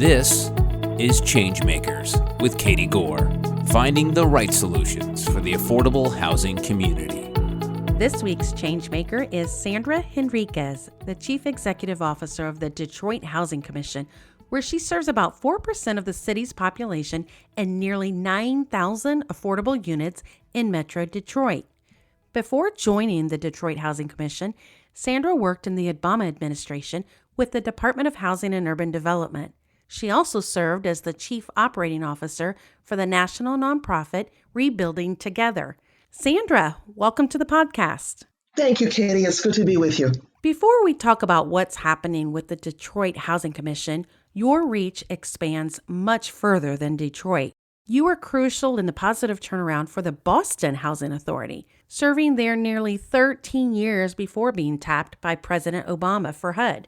This is ChangeMakers with Katie Gore, finding the right solutions for the affordable housing community. This week's ChangeMaker is Sandra Henriquez, the Chief Executive Officer of the Detroit Housing Commission, where she serves about 4% of the city's population and nearly 9,000 affordable units in Metro Detroit. Before joining the Detroit Housing Commission, Sandra worked in the Obama administration with the Department of Housing and Urban Development. She also served as the Chief Operating Officer for the national nonprofit Rebuilding Together. Sandra, welcome to the podcast. Thank you, Katie. It's good to be with you. Before we talk about what's happening with the Detroit Housing Commission, your reach expands much further than Detroit. You were crucial in the positive turnaround for the Boston Housing Authority, serving there nearly 13 years before being tapped by President Obama for HUD.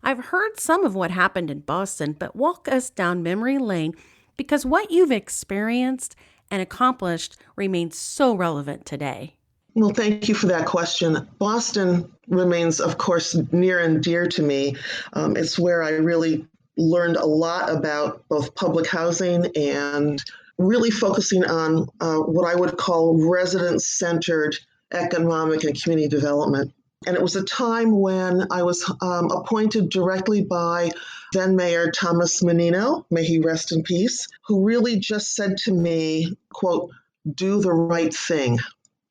I've heard some of what happened in Boston, but walk us down memory lane because what you've experienced and accomplished remains so relevant today. Well, thank you for that question. Boston remains, of course, near and dear to me. It's where I really learned a lot about both public housing and really focusing on what I would call resident-centered economic and community development. And it was a time when I was appointed directly by then Mayor Thomas Menino, may he rest in peace, who really just said to me, quote, "Do the right thing."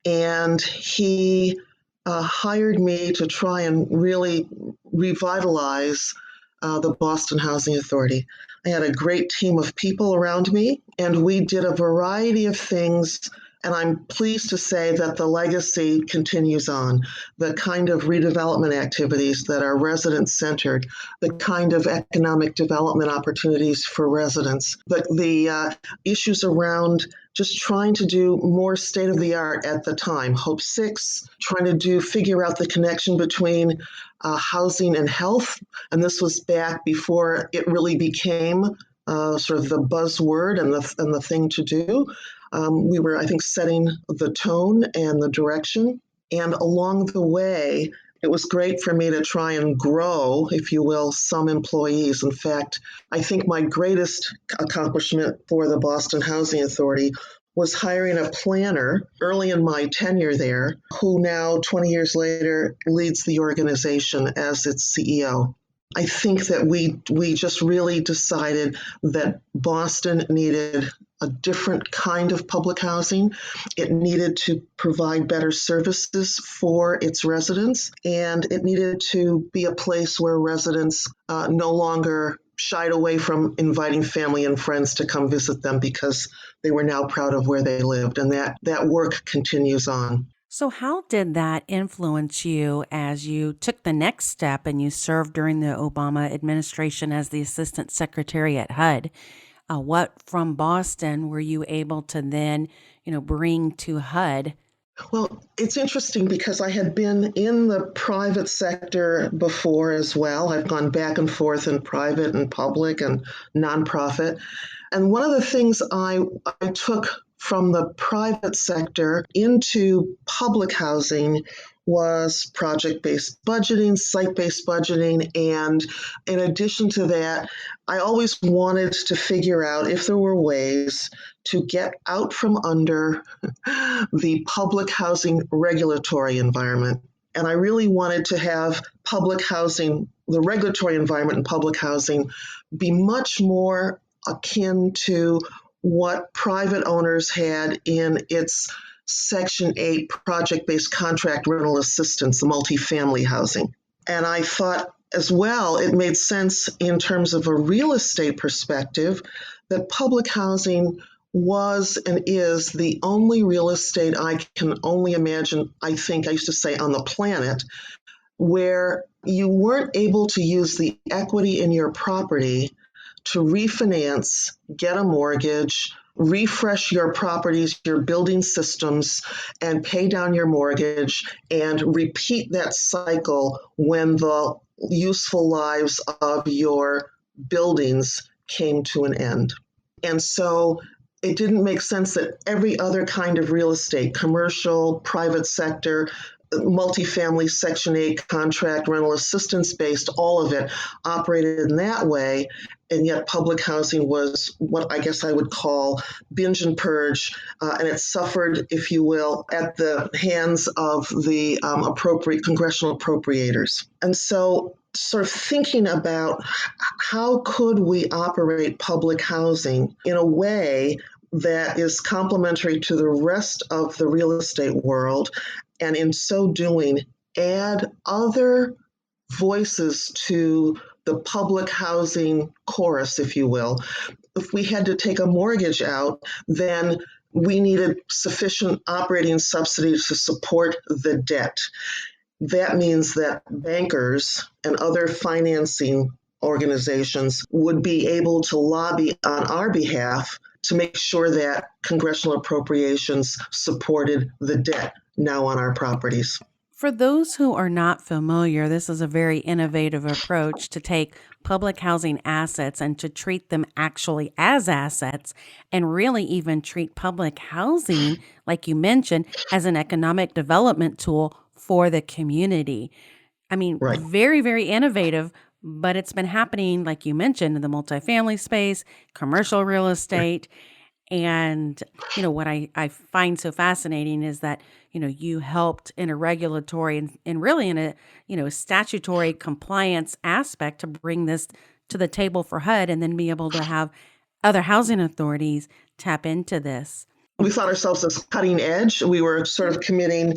And he hired me to try and really revitalize the Boston Housing Authority. I had a great team of people around me, and we did a variety of things. And I'm pleased to say that the legacy continues on. The kind of redevelopment activities that are resident-centered, the kind of economic development opportunities for residents, the issues around just trying to do more state-of-the-art at the time. Hope 6, trying to figure out the connection between housing and health. And this was back before it really became sort of the buzzword and the thing to do. We were, I think, setting the tone and the direction. And along the way, it was great for me to try and grow, if you will, some employees. In fact, I think my greatest accomplishment for the Boston Housing Authority was hiring a planner early in my tenure there, who now, 20 years later, leads the organization as its CEO. I think that we just really decided that Boston needed a different kind of public housing. It needed to provide better services for its residents, and it needed to be a place where residents no longer shied away from inviting family and friends to come visit them because they were now proud of where they lived, and that work continues on. So how did that influence you as you took the next step and you served during the Obama administration as the Assistant Secretary at HUD? What from Boston were you able to then, bring to HUD? Well, it's interesting because I had been in the private sector before as well. I've gone back and forth in private and public and nonprofit. And one of the things I took from the private sector into public housing was project-based budgeting, site-based budgeting, and in addition to that, I always wanted to figure out if there were ways to get out from under the public housing regulatory environment. And I really wanted to have public housing, the regulatory environment in public housing, be much more akin to what private owners had in its Section 8 project-based contract rental assistance, the multifamily housing. And I thought as well, it made sense in terms of a real estate perspective that public housing was and is the only real estate I can only imagine, I think I used to say on the planet, where you weren't able to use the equity in your property to refinance, get a mortgage, refresh your properties, your building systems, and pay down your mortgage and repeat that cycle when the useful lives of your buildings came to an end. And so it didn't make sense that every other kind of real estate, commercial, private sector, multifamily Section 8 contract rental assistance based, all of it operated in that way. And yet public housing was what I guess I would call binge and purge, and it suffered, if you will, at the hands of the appropriate congressional appropriators. And so sort of thinking about how could we operate public housing in a way that is complementary to the rest of the real estate world, and in so doing, add other voices to the public housing chorus, if you will. If we had to take a mortgage out, then we needed sufficient operating subsidies to support the debt. That means that bankers and other financing organizations would be able to lobby on our behalf to make sure that congressional appropriations supported the debt now on our properties. For those who are not familiar, this is a very innovative approach to take public housing assets and to treat them actually as assets, and really even treat public housing, like you mentioned, as an economic development tool for the community. I mean, Right. very, very innovative, but it's been happening, like you mentioned, in the multifamily space, commercial real estate. And, what I find so fascinating is that, you helped in a regulatory and really in a, statutory compliance aspect to bring this to the table for HUD and then be able to have other housing authorities tap into this. We thought ourselves as cutting edge. We were sort of committing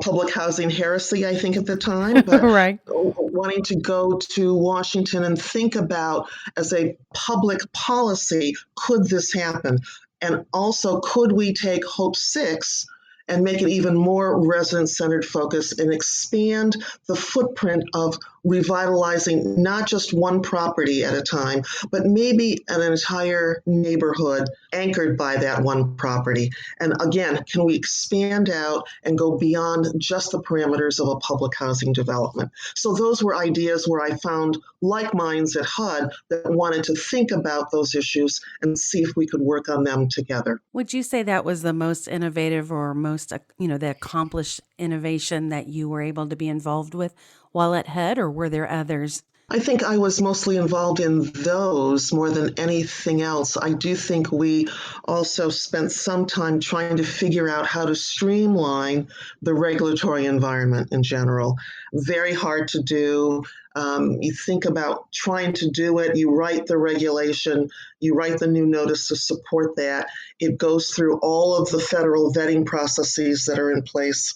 public housing heresy, I think, at the time, but Right. wanting to go to Washington and think about, as a public policy, could this happen? And also, could we take Hope 6 and make it even more resident-centered focus and expand the footprint of revitalizing not just one property at a time, but maybe an entire neighborhood anchored by that one property? And again, can we expand out and go beyond just the parameters of a public housing development? So those were ideas where I found like minds at HUD that wanted to think about those issues and see if we could work on them together. Would you say that was the most innovative or most, the accomplished innovation that you were able to be involved with while at HUD, or were there others? I think I was mostly involved in those more than anything else. I do think we also spent some time trying to figure out how to streamline the regulatory environment in general. Very hard to do. You think about trying to do it, you write the regulation, you write the new notice to support that. It goes through all of the federal vetting processes that are in place,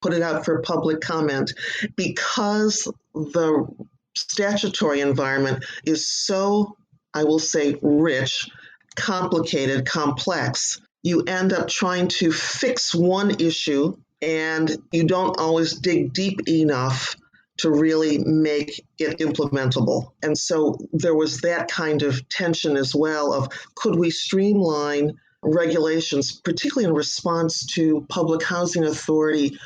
put it out for public comment. Because the statutory environment is so, I will say, rich, complicated, complex, you end up trying to fix one issue and you don't always dig deep enough to really make it implementable. And so there was that kind of tension as well of, could we streamline regulations, particularly in response to public housing authority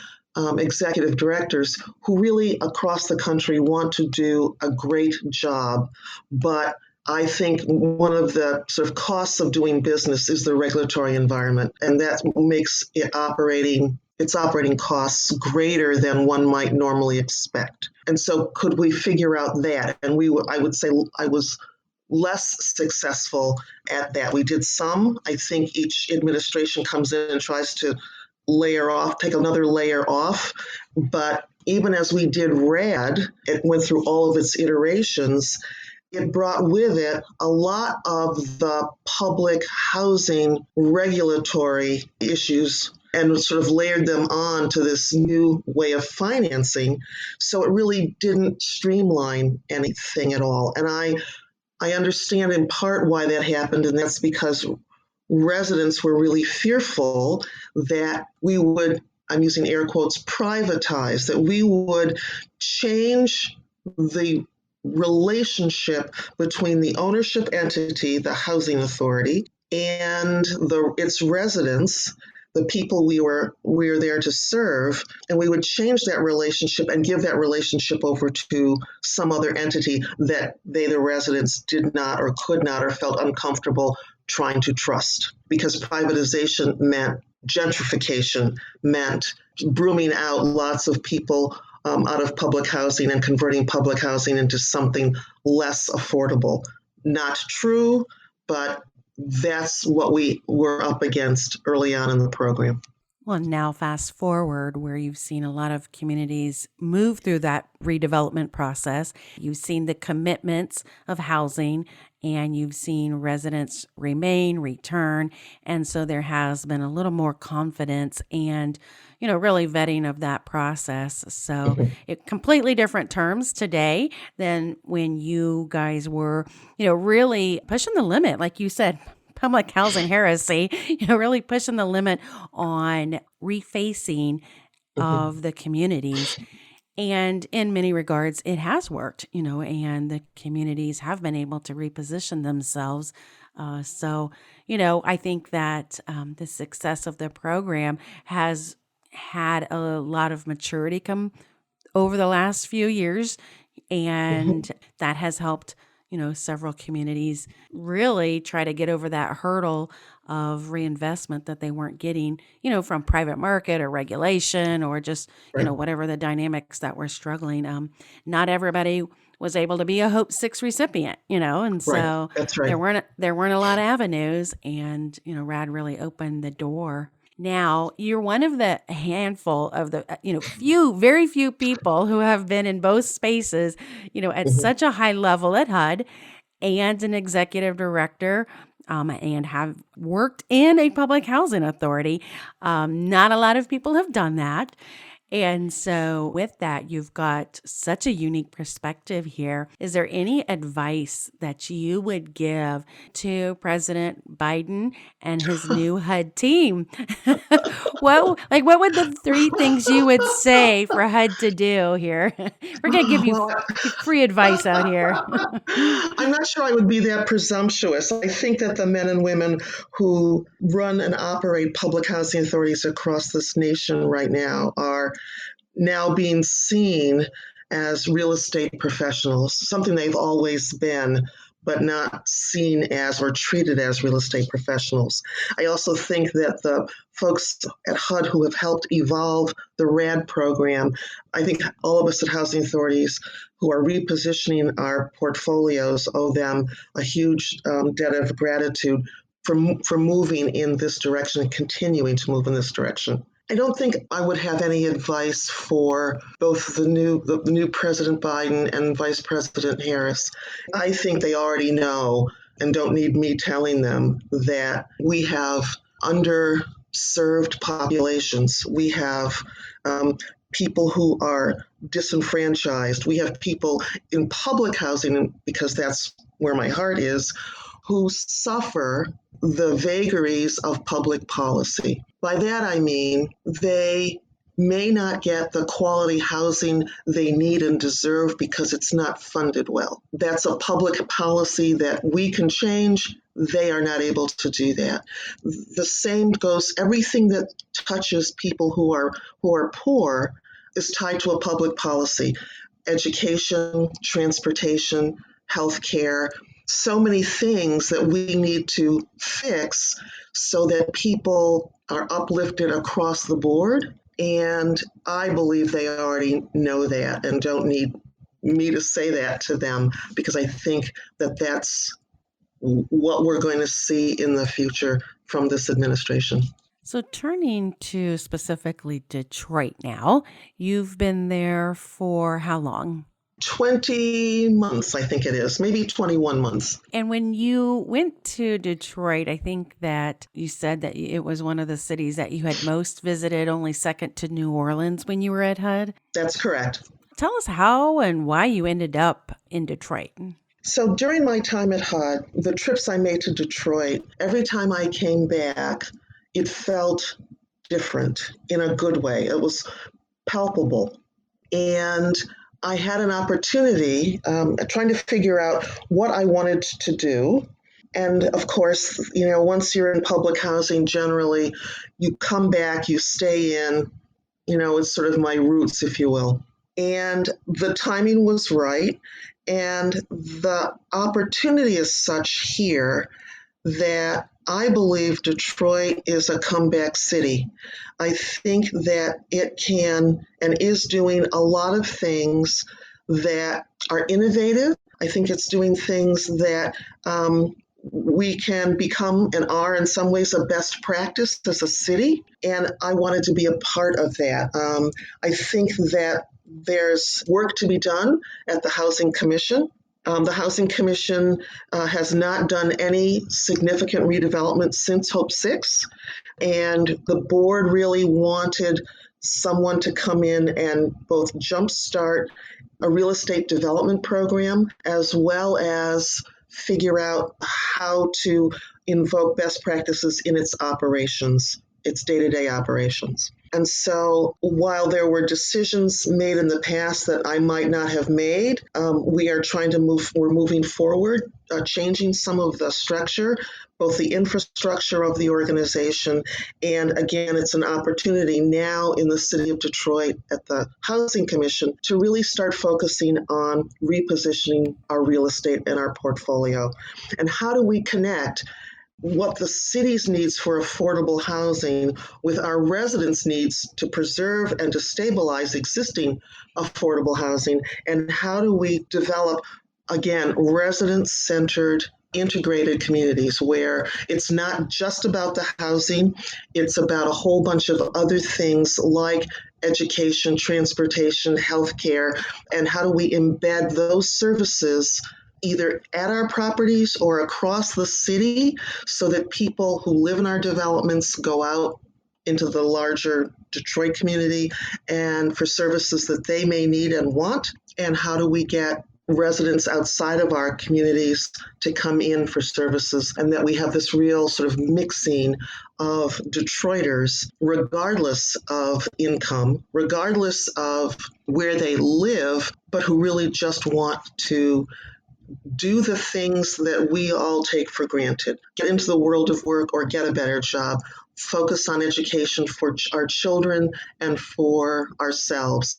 executive directors who really across the country want to do a great job. But I think one of the sort of costs of doing business is the regulatory environment, and that makes its operating costs greater than one might normally expect. And so could we figure out that? And I would say I was less successful at that. We did some. I think each administration comes in and tries to take another layer off. But even as we did RAD, it went through all of its iterations. It brought with it a lot of the public housing regulatory issues and sort of layered them on to this new way of financing. So it really didn't streamline anything at all. And I understand in part why that happened, and that's because residents were really fearful that we would, I'm using air quotes, privatize, that we would change the relationship between the ownership entity, the housing authority, and its residents, the people we were there to serve, and we would change that relationship and give that relationship over to some other entity that they, the residents, did not or could not or felt uncomfortable trying to trust, because privatization meant gentrification meant brooming out lots of people out of public housing and converting public housing into something less affordable. Not true, but that's what we were up against early on in the program. Well, now fast forward where you've seen a lot of communities move through that redevelopment process. You've seen the commitments of housing and you've seen residents remain, return. And so there has been a little more confidence and, really vetting of that process. So it completely different terms today than when you guys were, really pushing the limit, like you said, public housing heresy, really pushing the limit on refacing of the communities. And in many regards, it has worked, and the communities have been able to reposition themselves. I think that the success of the program has had a lot of maturity come over the last few years, and that has helped several communities really try to get over that hurdle of reinvestment that they weren't getting, from private market or regulation or just, whatever the dynamics that were struggling. Not everybody was able to be a Hope 6 recipient, and so That's right. there weren't a lot of avenues, and, RAD really opened the door. Now, you're one of the handful of the, very few people who have been in both spaces, at such a high level at HUD and an executive director, and have worked in a public housing authority. Not a lot of people have done that. And so with that, you've got such a unique perspective here. Is there any advice that you would give to President Biden and his new HUD team? What would the three things you would say for HUD to do here? We're going to give you free advice out here. I'm not sure I would be that presumptuous. I think that the men and women who run and operate public housing authorities across this nation right now are now being seen as real estate professionals, something they've always been, but not seen as or treated as real estate professionals. I also think that the folks at HUD who have helped evolve the RAD program, I think all of us at housing authorities who are repositioning our portfolios owe them a huge debt of gratitude for moving in this direction and continuing to move in this direction. I don't think I would have any advice for both the new President Biden and Vice President Harris. I think they already know and don't need me telling them that we have underserved populations. We have people who are disenfranchised. We have people in public housing, because that's where my heart is, who suffer the vagaries of public policy. By that I mean they may not get the quality housing they need and deserve because it's not funded well. That's a public policy that we can change. They are not able to do that. The same goes, everything that touches people who are poor is tied to a public policy. Education, transportation, healthcare, so many things that we need to fix so that people are uplifted across the board. And I believe they already know that and don't need me to say that to them, because I think that that's what we're going to see in the future from this administration. So turning to specifically Detroit now, you've been there for how long? 20 months, I think it is, maybe 21 months. And when you went to Detroit, I think that you said that it was one of the cities that you had most visited, only second to New Orleans when you were at HUD. That's correct. Tell us how and why you ended up in Detroit. So during my time at HUD, the trips I made to Detroit, every time I came back, it felt different in a good way. It was palpable. And I had an opportunity trying to figure out what I wanted to do. And of course, once you're in public housing, generally, you come back, you stay in, it's sort of my roots, if you will. And the timing was right. And the opportunity is such here that I believe Detroit is a comeback city. I think that it can and is doing a lot of things that are innovative. I think it's doing things that we can become and are in some ways a best practice as a city. And I wanted to be a part of that. I think that there's work to be done at the Housing Commission. The Housing Commission has not done any significant redevelopment since Hope 6, and the board really wanted someone to come in and both jumpstart a real estate development program as well as figure out how to invoke best practices in its operations, its day-to-day operations. And so while there were decisions made in the past that I might not have made, we're moving forward, changing some of the structure, both the infrastructure of the organization. And again, it's an opportunity now in the city of Detroit at the Housing Commission to really start focusing on repositioning our real estate and our portfolio. And how do we connect what the city's needs for affordable housing with our residents' needs to preserve and to stabilize existing affordable housing, and how do we develop, again, resident-centered integrated communities where it's not just about the housing, it's about a whole bunch of other things like education, transportation, healthcare, and how do we embed those services either at our properties or across the city so that people who live in our developments go out into the larger Detroit community and for services that they may need and want. And how do we get residents outside of our communities to come in for services, and that we have this real sort of mixing of Detroiters, regardless of income, regardless of where they live, but who really just want to do the things that we all take for granted. Get into the world of work or get a better job. Focus on education for our children and for ourselves.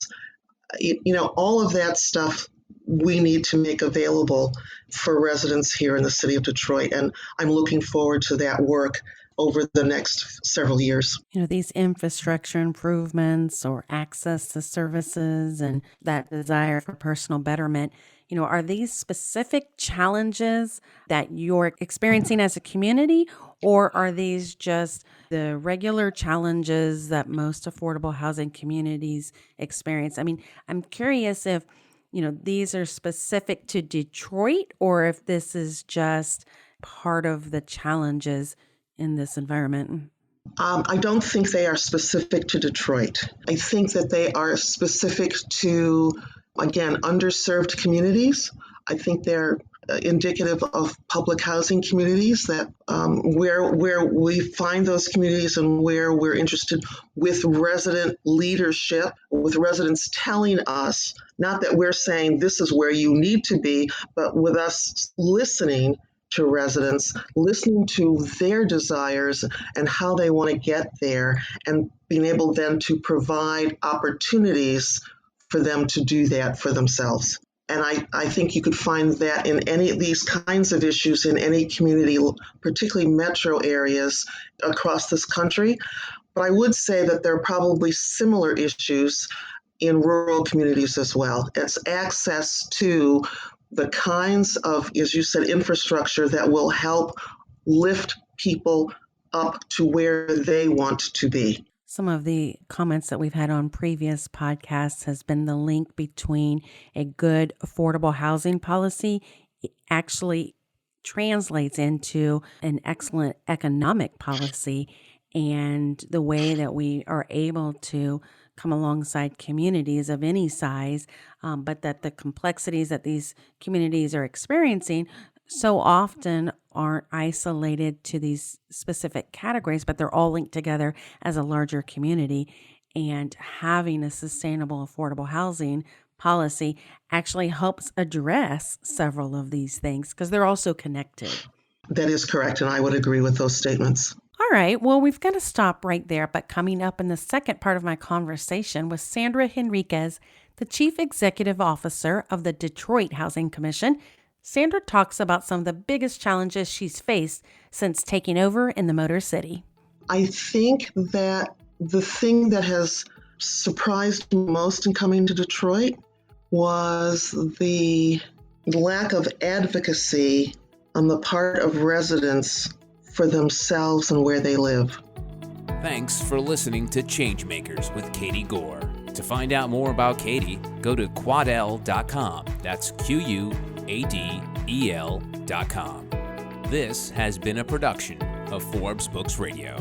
All of that stuff we need to make available for residents here in the city of Detroit. And I'm looking forward to that work over the next several years. These infrastructure improvements or access to services and that desire for personal betterment, are these specific challenges that you're experiencing as a community, or are these just the regular challenges that most affordable housing communities experience? I mean, I'm curious if, these are specific to Detroit or if this is just part of the challenges in this environment. I don't think they are specific to Detroit. I think that they are specific to, again, underserved communities. I think they're indicative of public housing communities that where we find those communities and where we're interested with resident leadership, with residents telling us, not that we're saying this is where you need to be, but with us listening to residents, listening to their desires and how they want to get there, and being able then to provide opportunities for them to do that for themselves. And I think you could find that in any of these kinds of issues in any community, particularly metro areas across this country. But I would say that there are probably similar issues in rural communities as well. It's access to the kinds of, as you said, infrastructure that will help lift people up to where they want to be. Some of the comments that we've had on previous podcasts has been the link between a good affordable housing policy actually translates into an excellent economic policy, and the way that we are able to come alongside communities of any size, but that the complexities that these communities are experiencing so often aren't isolated to these specific categories, but they're all linked together as a larger community. And having a sustainable, affordable housing policy actually helps address several of these things because they're also connected. That is correct, and I would agree with those statements. All right, well, we've got to stop right there, but coming up in the second part of my conversation with Sandra Henriquez, the Chief Executive Officer of the Detroit Housing Commission. Sandra talks about some of the biggest challenges she's faced since taking over in the Motor City. I think that the thing that has surprised me most in coming to Detroit was the lack of advocacy on the part of residents for themselves and where they live. Thanks for listening to Changemakers with Katie Gore. To find out more about Katie, go to quadel.com. That's QUADEL.com. This has been a production of Forbes Books Radio.